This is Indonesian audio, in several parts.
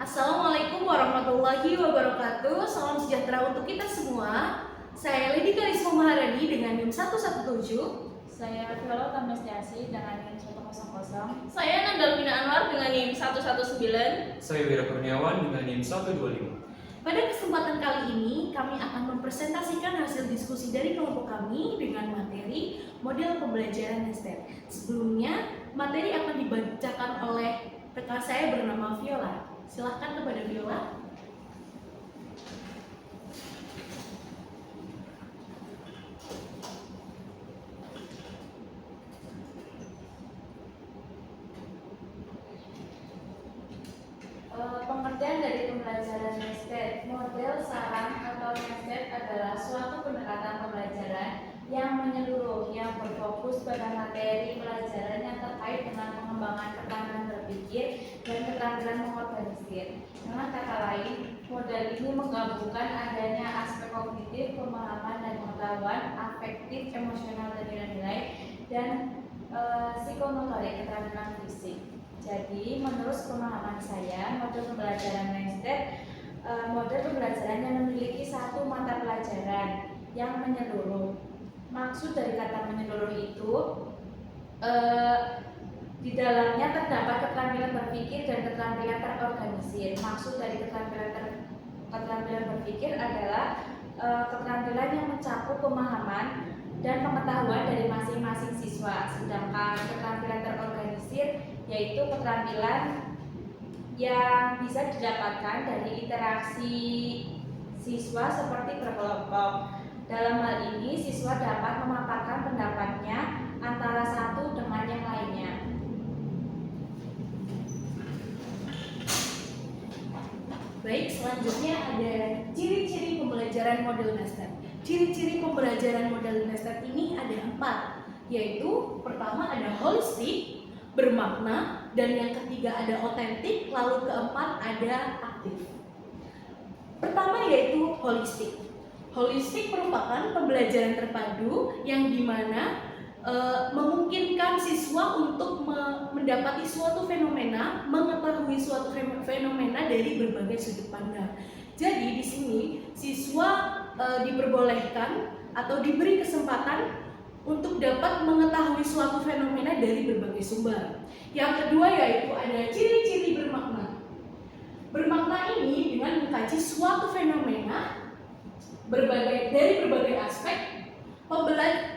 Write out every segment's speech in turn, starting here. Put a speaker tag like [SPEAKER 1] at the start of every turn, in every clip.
[SPEAKER 1] Assalamualaikum warahmatullahi wabarakatuh. Salam sejahtera untuk kita semua. Saya Lady Karisma Maharani dengan NIM 117.
[SPEAKER 2] Saya Viola Tamestiasi dengan NIM 100.
[SPEAKER 3] Saya Nandalvina Anwar dengan NIM 119.
[SPEAKER 4] Saya Wira Kurniawan dengan NIM 125.
[SPEAKER 1] Pada kesempatan kali ini, kami akan mempresentasikan hasil diskusi dari kelompok kami dengan materi model pembelajaran Nestet. Sebelumnya, materi akan dibacakan oleh rekan saya bernama Viola. Silahkan kepada Viola.
[SPEAKER 2] Pengertian dari pembelajaran Nestet. Model sarang atau Nestet adalah suatu pendekatan pembelajaran yang menyeluruh, yang berfokus pada materi pelajaran yang terkait dengan pengembangan keterampilan berpikir dan keterampilan mengorganisir. Dengan kata lain, model ini menggabungkan adanya aspek kognitif, pemahaman dan pengetahuan, afektif, emosional dan nilai-nilai, dan psikomotorik, keterampilan fisik. Jadi, menurut pemahaman saya, model pembelajaran Nestet model pembelajaran yang memiliki satu mata pelajaran yang menyeluruh. Maksud dari kata menyeluruh itu di dalamnya terdapat keterampilan berpikir dan keterampilan terorganisir. Maksud dari keterampilan berpikir adalah keterampilan yang mencakup pemahaman dan pengetahuan dari masing-masing siswa. Sedangkan keterampilan terorganisir yaitu keterampilan yang bisa didapatkan dari interaksi siswa seperti berkelompok. Dalam hal ini, siswa dapat memaparkan pendapatnya antara satu dengan yang lainnya.
[SPEAKER 1] Baik, selanjutnya ada ciri-ciri pembelajaran model Nestet. Ciri-ciri pembelajaran model Nestet ini ada 4, yaitu pertama ada holistik, bermakna, dan yang ketiga ada otentik, lalu keempat ada aktif. Pertama yaitu holistik. Holistik merupakan pembelajaran terpadu yang dimana memungkinkan siswa untuk mendapati suatu fenomena, mengetahui suatu fenomena dari berbagai sudut pandang. Jadi di sini siswa diperbolehkan atau diberi kesempatan untuk dapat mengetahui suatu fenomena dari berbagai sumber. Yang kedua yaitu ada ciri-ciri bermakna. Bermakna ini dengan mengkaji suatu fenomena dari berbagai aspek.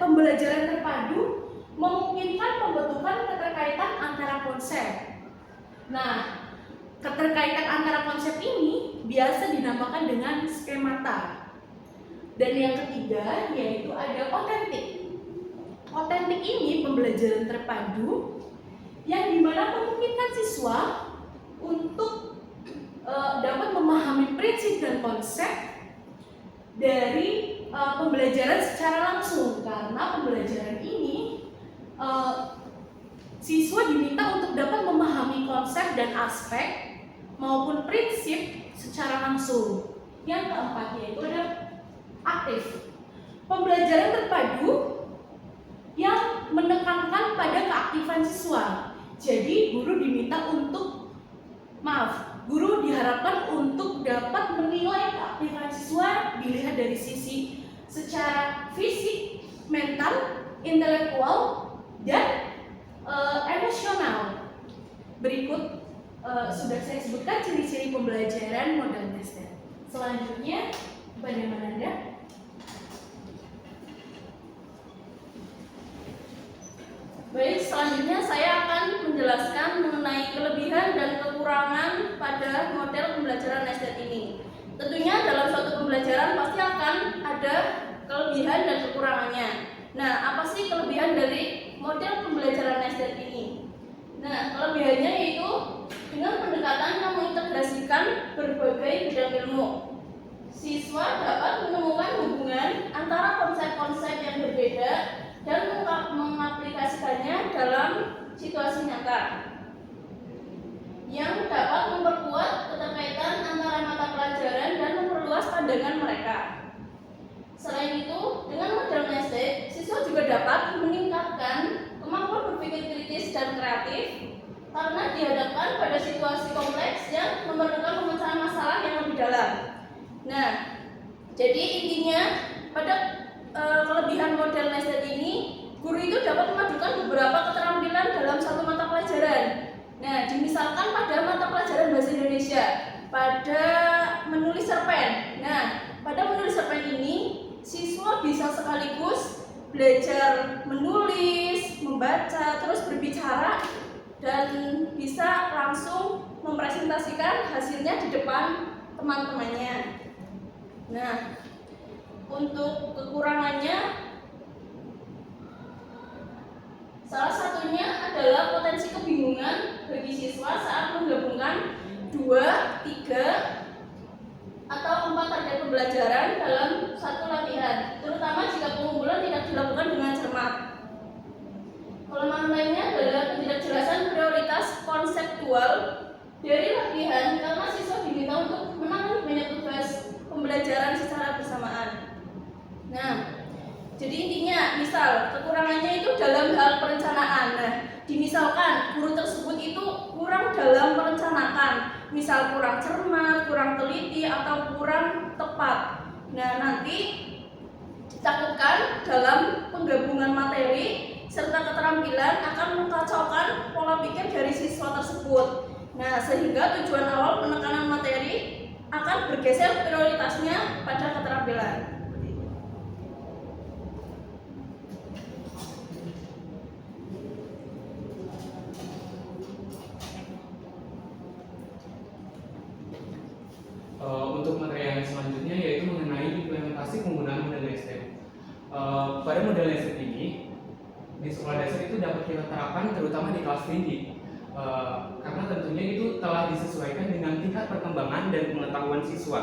[SPEAKER 1] Pembelajaran terpadu memungkinkan pembentukan keterkaitan antara konsep. Nah, keterkaitan antara konsep ini biasa dinamakan dengan skemata. Dan yang ketiga yaitu ada otentik. Otentik ini pembelajaran terpadu yang dimana memungkinkan siswa untuk dapat memahami prinsip dan konsep dari pembelajaran secara langsung, karena pembelajaran ini siswa diminta untuk dapat memahami konsep dan aspek maupun prinsip secara langsung. Yang keempat yaitu ada aktif. Pembelajaran terpadu yang menekankan pada keaktifan siswa. Jadi guru diharapkan untuk dapat menilai keaktifan siswa dilihat dari sisi secara fisik, mental, intelektual, dan emosional. Berikut sudah saya sebutkan ciri-ciri pembelajaran model Nestet. Selanjutnya kepada Mananda.
[SPEAKER 3] Baik, selanjutnya saya akan menjelaskan mengenai kelebihan dan kekurangan pada model pembelajaran Nestet ini. Tentunya dalam suatu pembelajaran pasti akan ada kelebihan dan kekurangannya. Nah, apa sih kelebihan dari model pembelajaran Nestet ini? Nah, kelebihannya yaitu dengan pendekatan yang mengintegrasikan berbagai bidang ilmu. Siswa dapat menemukan hubungan antara konsep-konsep yang berbeda dan mengaplikasikannya dalam situasi nyata yang dapat memperkuat keterkaitan antara mata pelajaran dan memperluas pandangan mereka. Selain itu, dengan model Nestet, siswa juga dapat meningkatkan kemampuan berpikir kritis dan kreatif karena dihadapkan pada situasi kompleks yang memerlukan Nah, jadi intinya pada kelebihan model nested ini, guru itu dapat memadukan beberapa keterampilan dalam satu mata pelajaran. Nah, dimisalkan pada mata pelajaran bahasa Indonesia, pada menulis cerpen. Nah, pada menulis cerpen ini, siswa bisa sekaligus belajar menulis, membaca, terus berbicara, dan bisa langsung mempresentasikan hasilnya di depan teman-temannya. Nah, untuk kekurangannya, salah satunya adalah potensi kebingungan bagi siswa saat menggabungkan 2, 3, atau 4 target pembelajaran dalam satu latihan, terutama jika pengumpulan tidak dilakukan dengan cermat. Kelemahan lainnya adalah ketidakjelasan prioritas konseptual dari latihan karena siswa diminta untuk menangani banyak tugas pembelajaran secara bersamaan. Nah, jadi intinya, misal kekurangannya itu dalam hal perencanaan. Nah, dimisalkan guru tersebut itu kurang dalam merencanakan, misal kurang cermat, kurang teliti, atau kurang tepat. Nah, nanti ditakutkan dalam penggabungan materi serta keterampilan akan mengkacaukan pola pikir dari siswa tersebut. Nah, sehingga tujuan awal penekanan materi akan bergeser prioritasnya pada keterampilan.
[SPEAKER 4] Untuk materi yang selanjutnya yaitu mengenai implementasi penggunaan model nested. Pada model nested ini di sekolah dasar itu dapat kita terapkan terutama di kelas tinggi, karena tentunya itu telah disesuaikan dengan tingkat perkembangan dan pengetahuan siswa.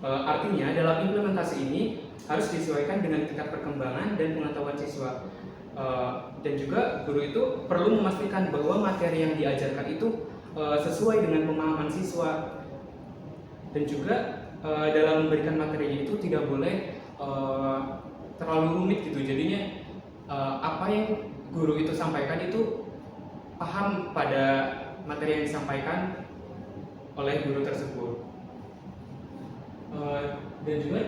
[SPEAKER 4] Artinya dalam implementasi ini harus disesuaikan dengan tingkat perkembangan dan pengetahuan siswa. Dan juga guru itu perlu memastikan bahwa materi yang diajarkan itu sesuai dengan pemahaman siswa. Dan juga dalam memberikan materi itu tidak boleh terlalu rumit gitu. Jadinya apa yang guru itu sampaikan itu paham pada materi yang disampaikan oleh guru tersebut. Dan juga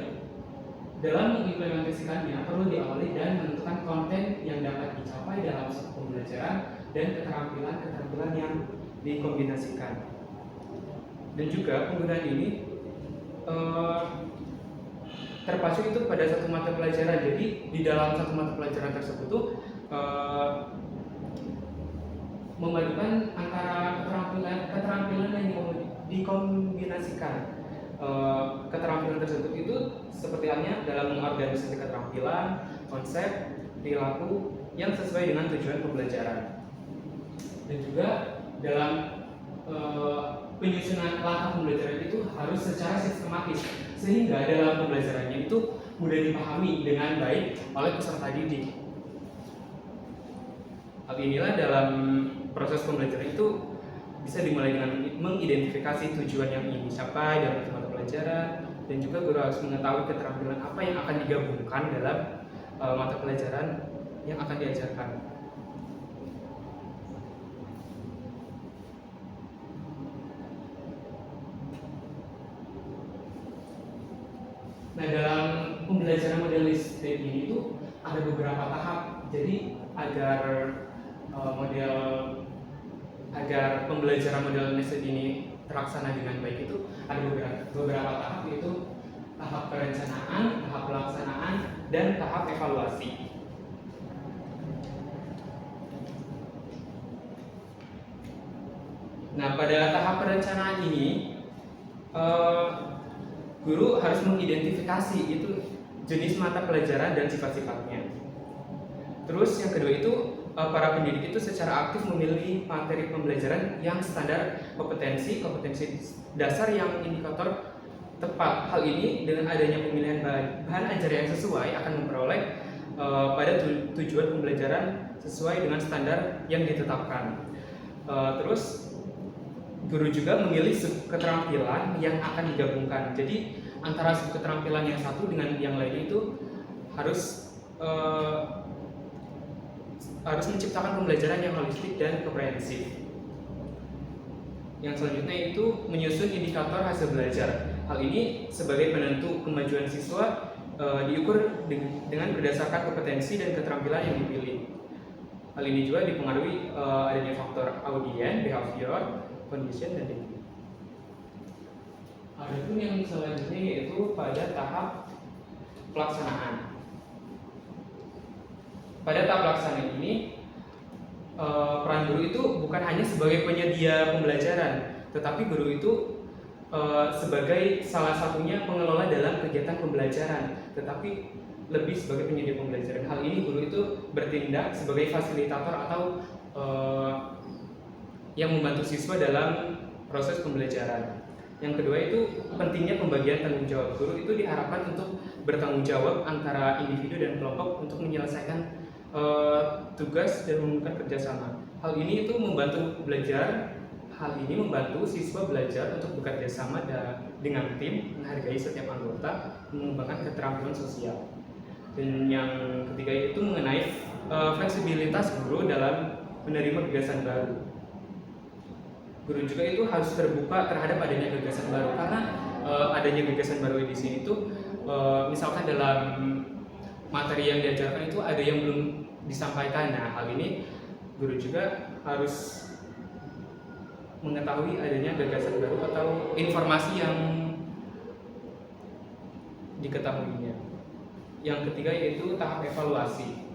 [SPEAKER 4] dalam mengimplementasikannya perlu diawali dan menentukan konten yang dapat dicapai dalam satu pembelajaran dan keterampilan yang dikombinasikan. Dan juga penggunaan ini terpacu itu pada satu mata pelajaran. Jadi di dalam satu mata pelajaran tersebut tuh memadukan antara keterampilan yang dikombinasikan. Keterampilan tersebut itu seperti halnya dalam mengorganisasi keterampilan, konsep, perilaku yang sesuai dengan tujuan pembelajaran. Dan juga dalam penyusunan langkah pembelajaran itu harus secara sistematis sehingga dalam pembelajarannya itu mudah dipahami dengan baik oleh peserta didik. Hal inilah dalam proses pembelajaran itu bisa dimulai dengan mengidentifikasi tujuan yang ingin dicapai dalam mata pelajaran, dan juga guru harus mengetahui keterampilan apa yang akan digabungkan dalam mata pelajaran yang akan diajarkan. Nah, dalam pembelajaran model nested ini itu ada beberapa tahap. Jadi agar pembelajaran model nested ini terlaksana dengan baik itu ada beberapa tahap, yaitu tahap perencanaan, tahap pelaksanaan, dan tahap evaluasi. Nah, pada tahap perencanaan ini guru harus mengidentifikasi itu jenis mata pelajaran dan sifat-sifatnya. Terus yang kedua itu para pendidik itu secara aktif memilih materi pembelajaran yang standar kompetensi dasar yang indikator tepat. Hal ini dengan adanya pemilihan bahan ajar yang sesuai akan memperoleh pada tujuan pembelajaran sesuai dengan standar yang ditetapkan. Terus guru juga memilih keterampilan yang akan digabungkan. Jadi antara keterampilan yang satu dengan yang lainnya itu harus menciptakan pembelajaran yang holistik dan komprehensif. Yang selanjutnya itu menyusun indikator hasil belajar. Hal ini sebagai penentu kemajuan siswa diukur dengan berdasarkan kompetensi dan keterampilan yang dipilih. Hal ini juga dipengaruhi adanya faktor audien, behavior, condition, dan degree. Adapun yang selanjutnya yaitu pada tahap pelaksanaan. Pada tahap pelaksanaan ini, peran guru itu bukan hanya sebagai penyedia pembelajaran, tetapi guru itu sebagai salah satunya pengelola dalam kegiatan pembelajaran, tetapi lebih sebagai penyedia pembelajaran. Hal ini guru itu bertindak sebagai fasilitator atau yang membantu siswa dalam proses pembelajaran. Yang kedua itu pentingnya pembagian tanggung jawab. Guru itu diharapkan untuk bertanggung jawab antara individu dan kelompok untuk menyelesaikan tugas dan melakukan kerjasama. Hal ini itu membantu belajar. Hal ini membantu siswa belajar untuk bekerja sama dengan tim, menghargai setiap anggota, mengembangkan keterampilan sosial. Dan yang ketiga itu mengenai fleksibilitas guru dalam menerima gagasan baru. Guru juga itu harus terbuka terhadap adanya gagasan baru, karena adanya gagasan baru di sini itu misalkan dalam materi yang diajarkan itu ada yang belum disampaikan. Nah, hal ini guru juga harus mengetahui adanya gagasan baru atau informasi yang diketahuinya. Yang ketiga yaitu tahap evaluasi.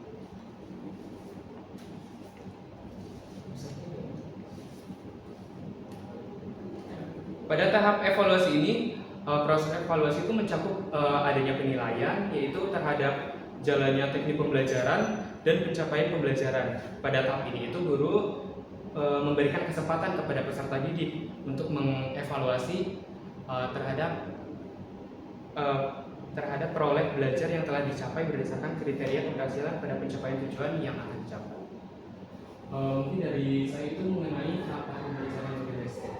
[SPEAKER 4] Pada tahap evaluasi ini, proses evaluasi itu mencakup adanya penilaian, yaitu terhadap jalannya teknik pembelajaran dan pencapaian pembelajaran. Pada tahap ini itu guru memberikan kesempatan kepada peserta didik untuk mengevaluasi terhadap peroleh belajar yang telah dicapai berdasarkan kriteria keberhasilan pada pencapaian tujuan yang akan dicapai. Mungkin dari saya itu mengenai tahap pembelajaran yang berhasil.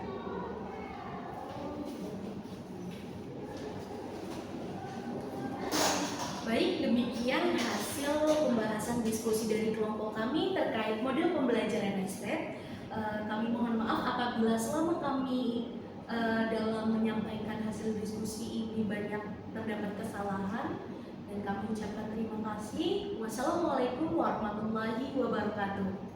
[SPEAKER 1] Baik, demikian hasil pembahasan diskusi dari kelompok kami terkait model pembelajaran STEP. Kami mohon maaf apabila selama kami dalam menyampaikan hasil diskusi ini banyak terdapat kesalahan, dan kami ucapkan terima kasih. Wassalamualaikum warahmatullahi wabarakatuh.